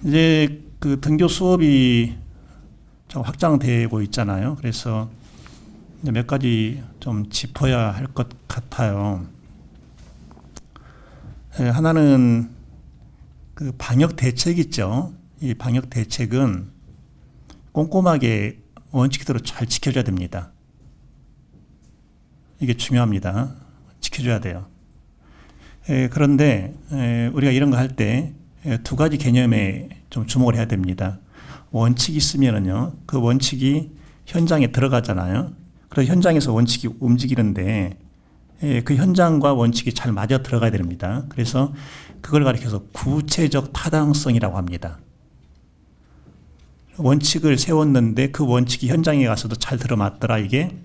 이제 그 등교 수업이 좀 확장되고 있잖아요. 그래서 몇 가지 좀 짚어야 할 것 같아요. 하나는 그 방역 대책 있죠. 이 방역 대책은 꼼꼼하게 원칙대로 잘 지켜줘야 됩니다. 이게 중요합니다. 지켜줘야 돼요. 그런데 우리가 이런 거 할 때 두 가지 개념에 좀 주목을 해야 됩니다. 원칙이 있으면은요, 그 원칙이 현장에 들어가잖아요. 그래서 현장에서 원칙이 움직이는데 그 현장과 원칙이 잘 맞아 들어가야 됩니다. 그래서 그걸 가리켜서 구체적 타당성이라고 합니다. 원칙을 세웠는데 그 원칙이 현장에 가서도 잘 들어맞더라, 이게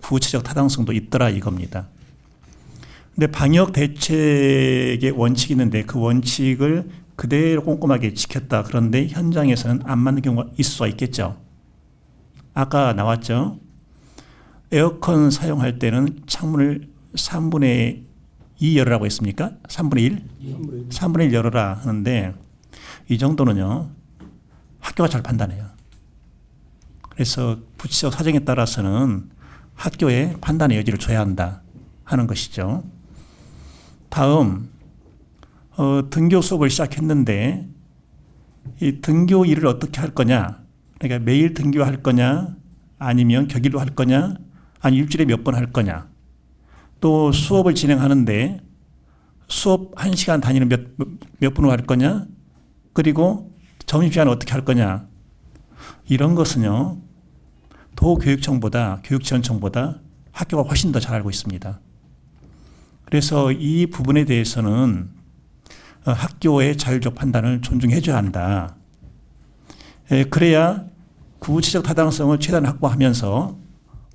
구체적 타당성도 있더라 이겁니다. 근데 방역 대책의 원칙이 있는데 그 원칙을 그대로 꼼꼼하게 지켰다. 그런데 현장에서는 안 맞는 경우가 있을 수가 있겠죠. 아까 나왔죠. 에어컨 사용할 때는 창문을 3분의 2 열으라고 했습니까? 3분의 1? 3분의 1 열어라 하는데 이 정도는요, 학교가 잘 판단해요. 그래서 구체적 사정에 따라서는 학교에 판단의 여지를 줘야 한다 하는 것이죠. 다음, 등교 수업을 시작했는데 이 등교 일을 어떻게 할 거냐, 그러니까 매일 등교할 거냐, 아니면 격일로 할 거냐, 아니 일주일에 몇 번 할 거냐, 또 수업을 진행하는데 수업 1시간 단위로 몇 분으로 할 거냐, 그리고 점심시간은 어떻게 할 거냐, 이런 것은요, 도교육청보다, 교육지원청보다 학교가 훨씬 더 잘 알고 있습니다. 그래서 이 부분에 대해서는 학교의 자율적 판단을 존중해 줘야 한다. 그래야 구체적 타당성을 최대한 확보하면서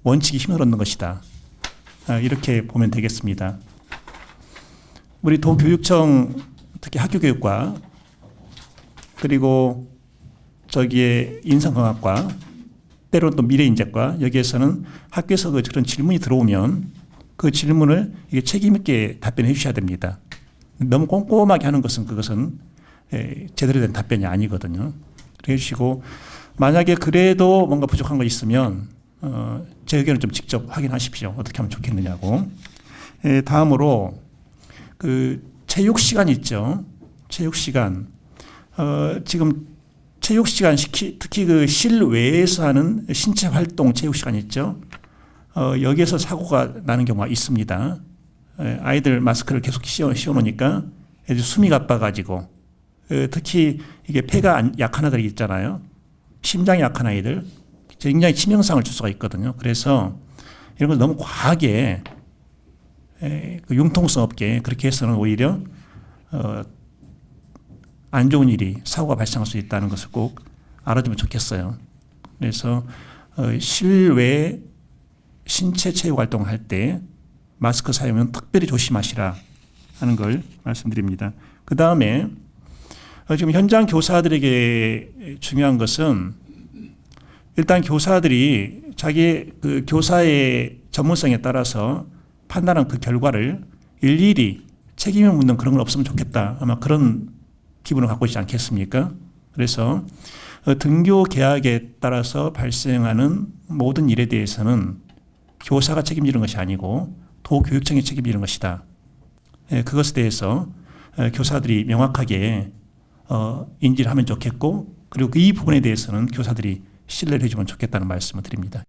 원칙이 힘을 얻는 것이다. 이렇게 보면 되겠습니다. 우리 도교육청, 특히 학교교육과 그리고 저기에 인성공학과, 때로는 또 미래인재과, 여기에서는 학교에서 그런 질문이 들어오면 그 질문을 이게 책임 있게 답변해 주셔야 됩니다. 너무 꼼꼼하게 하는 것은 그것은 제대로 된 답변이 아니거든요. 그래 주시고, 만약에 그래도 뭔가 부족한 거 있으면 제 의견을 좀 직접 확인하십시오. 어떻게 하면 좋겠느냐고. 다음으로 그 체육 시간 있죠. 체육 시간. 지금 체육 시간, 특히 그 실외에서 하는 신체 활동 체육 시간 있죠. 여기에서 사고가 나는 경우가 있습니다. 아이들 마스크를 계속 씌워놓으니까 애들 숨이 가빠가지고, 특히 이게 폐가 약한 아이들 있잖아요. 심장이 약한 아이들, 굉장히 치명상을 줄 수가 있거든요. 그래서 이런 걸 너무 과하게 그 융통성 없게 그렇게 해서는 오히려 안 좋은 일이, 사고가 발생할 수 있다는 것을 꼭 알아두면 좋겠어요. 그래서 실외 신체 체육 활동할 때 마스크 사용은 특별히 조심하시라 하는 걸 말씀드립니다. 그 다음에 지금 현장 교사들에게 중요한 것은, 일단 교사들이 자기 그 교사의 전문성에 따라서 판단한 그 결과를 일일이 책임을 묻는 그런 건 없으면 좋겠다. 아마 그런 기분을 갖고 있지 않겠습니까? 그래서 등교 계약에 따라서 발생하는 모든 일에 대해서는 교사가 책임지는 것이 아니고 도교육청이 책임지는 것이다. 그것에 대해서 교사들이 명확하게 인지를 하면 좋겠고, 그리고 이 부분에 대해서는 교사들이 신뢰를 해주면 좋겠다는 말씀을 드립니다.